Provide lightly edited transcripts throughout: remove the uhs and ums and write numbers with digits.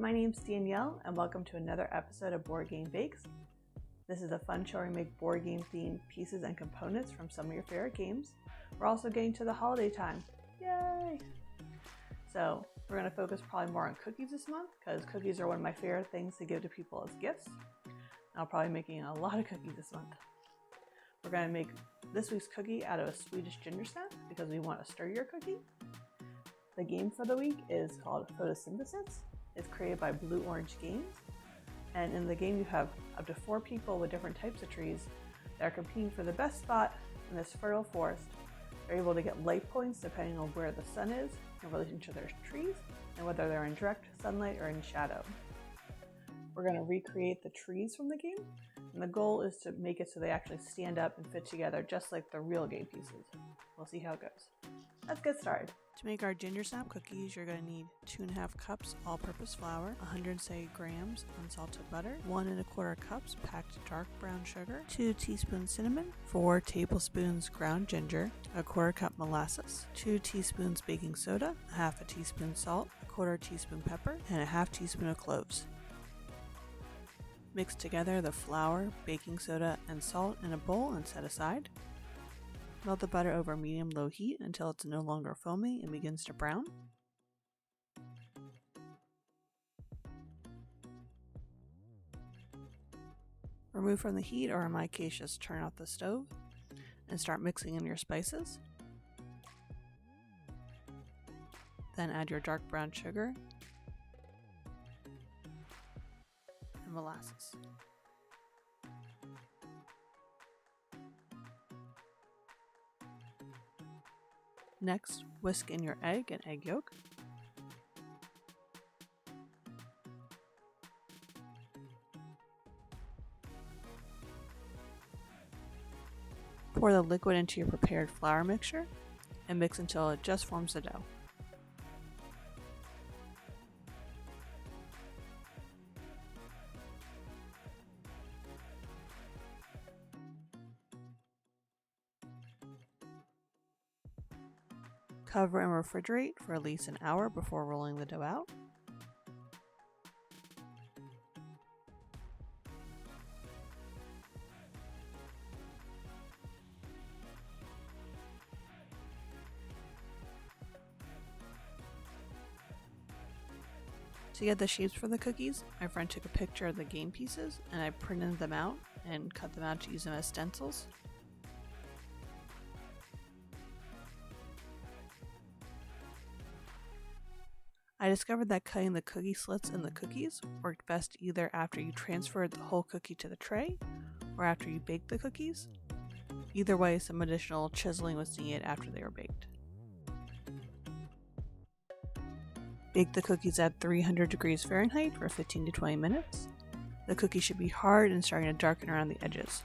my name's Danielle and welcome to another episode of Board Game Bakes. This is a fun show where we make board game themed pieces and components from some of your favorite games. We're also getting to the holiday time. Yay! So we're going to focus probably more on cookies this month because cookies are one of my favorite things to give to people as gifts. I'll probably be making a lot of cookies this month. We're going to make this week's cookie out of a Swedish Gingersnap because we want a sturdier cookie. The game for the week is called Photosynthesis. It's created by Blue Orange Games. And in the game you have up to 4 people with different types of trees that are competing for the best spot in this fertile forest. They're able to get life points depending on where the sun is in relation to their trees and whether they're in direct sunlight or in shadow. We're going to recreate the trees from the game, and the goal is to make it so they actually stand up and fit together just like the real game pieces. We'll see how it goes. Let's get started. To make our Gingersnap cookies, you're going to need 2.5 cups all-purpose flour, 170 grams unsalted butter, 1 1/4 cups packed dark brown sugar, 2 teaspoons cinnamon, 4 tablespoons ground ginger, 1/4 cup molasses, 2 teaspoons baking soda, 1/2 teaspoon salt, 1/4 teaspoon pepper, and 1/2 teaspoon of cloves. Mix together the flour, baking soda, and salt in a bowl and set aside. Melt the butter over medium-low heat until it's no longer foamy and begins to brown. Remove from the heat, or in my case just turn off the stove, and start mixing in your spices. Then add your dark brown sugar and molasses. Next, whisk in your egg and egg yolk. Pour the liquid into your prepared flour mixture and mix until it just forms a dough. Cover and refrigerate for at least an hour before rolling the dough out. To get the shapes for the cookies, my friend took a picture of the game pieces and I printed them out and cut them out to use them as stencils. I discovered that cutting the cookie slits in the cookies worked best either after you transferred the whole cookie to the tray or after you baked the cookies. Either way, some additional chiseling was needed after they were baked. Bake the cookies at 300 degrees Fahrenheit for 15 to 20 minutes. The cookies should be hard and starting to darken around the edges.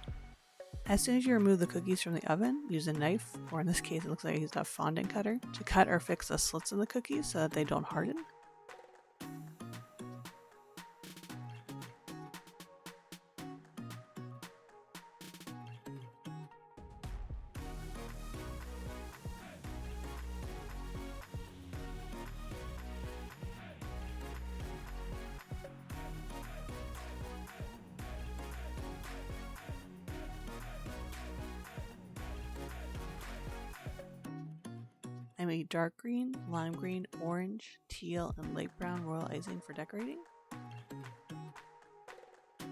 As soon as you remove the cookies from the oven, use a knife, or in this case it looks like I used a fondant cutter, to cut or fix the slits in the cookies so that they don't harden. I made dark green, lime green, orange, teal, and light brown royal icing for decorating.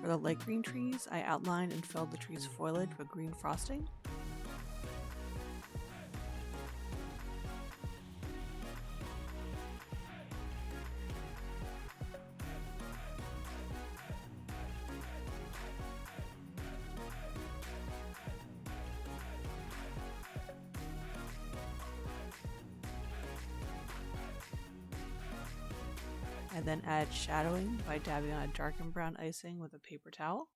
For the light green trees, I outlined and filled the tree's foliage with green frosting. I then add shadowing by dabbing on a darkened brown icing with a paper towel.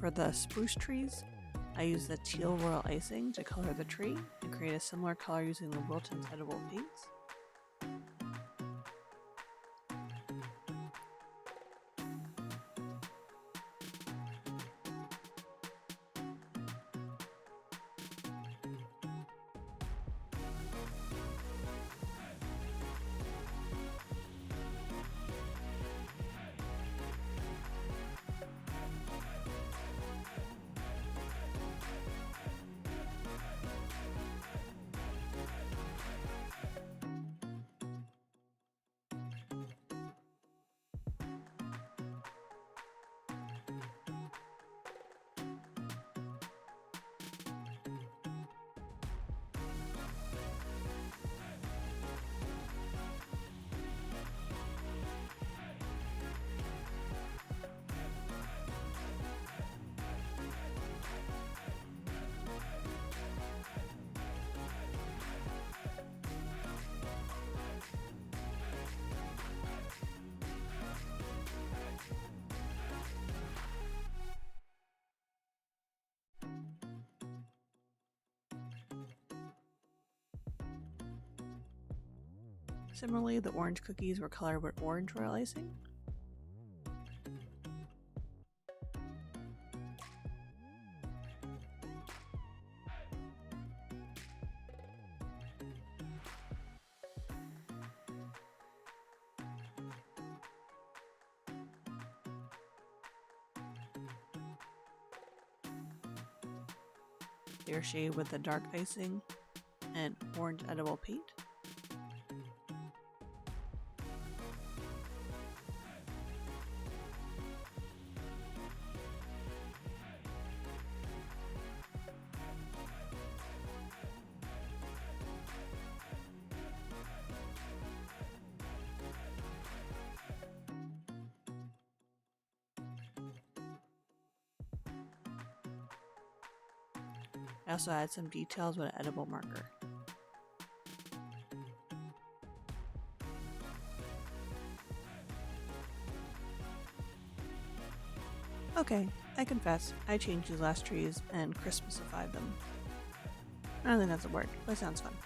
For the spruce trees, I use the teal royal icing to color the tree and create a similar color using the Wilton's edible paints. Similarly, the orange cookies were colored with orange royal icing. They are shaded with the dark icing and orange edible paint. I also add some details with an edible marker. Okay, I confess, I changed these last trees and Christmasified them. I don't think that's a word, but it sounds fun.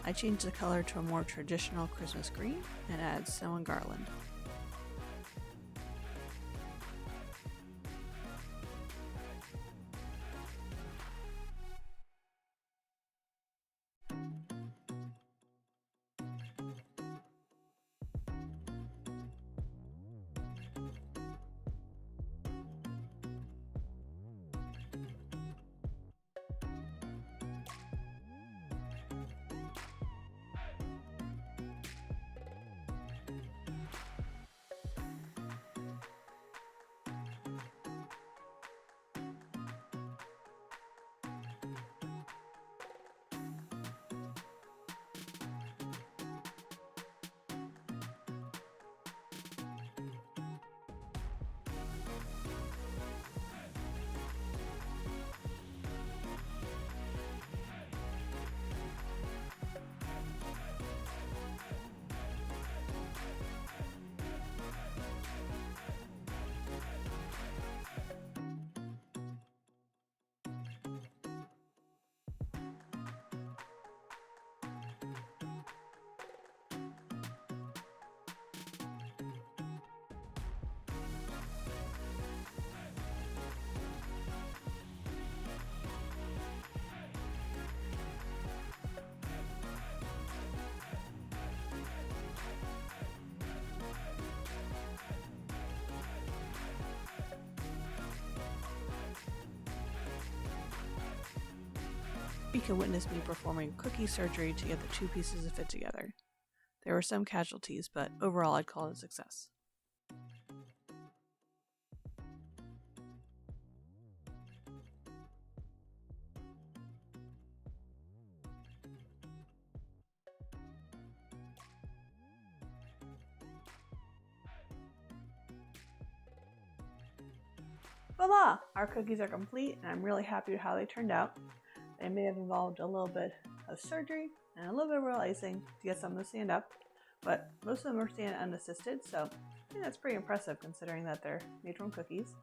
I changed the color to a more traditional Christmas green and add snow and garland. You can witness me performing cookie surgery to get the two pieces to fit together. There were some casualties, but overall I'd call it a success. Voila! Our cookies are complete and I'm really happy with how they turned out. They may have involved a little bit of surgery and a little bit of royal icing to get some of them to stand up, but most of them are standing unassisted, so I think that's pretty impressive considering that they're made from cookies.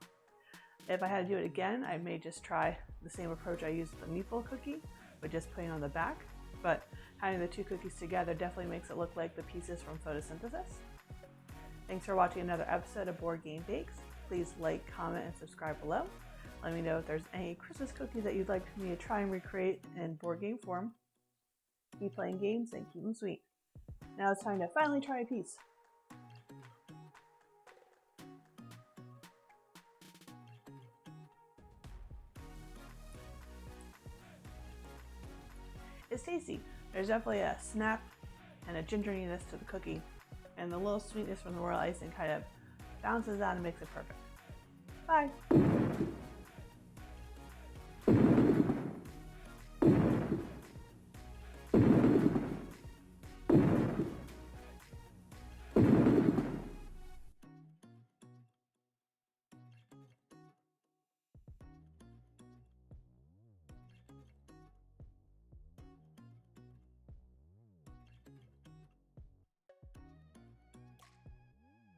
If I had to do it again, I may just try the same approach I used with the meatball cookie, but just putting on the back, but having the two cookies together definitely makes it look like the pieces from Photosynthesis. Thanks for watching another episode of Board Game Bakes. Please like, comment, and subscribe below. Let me know if there's any Christmas cookies that you'd like me to try and recreate in board game form. Keep playing games and keep them sweet. Now it's time to finally try a piece. It's tasty. There's definitely a snap and a gingeriness to the cookie, and the little sweetness from the royal icing kind of balances out and makes it perfect. Bye!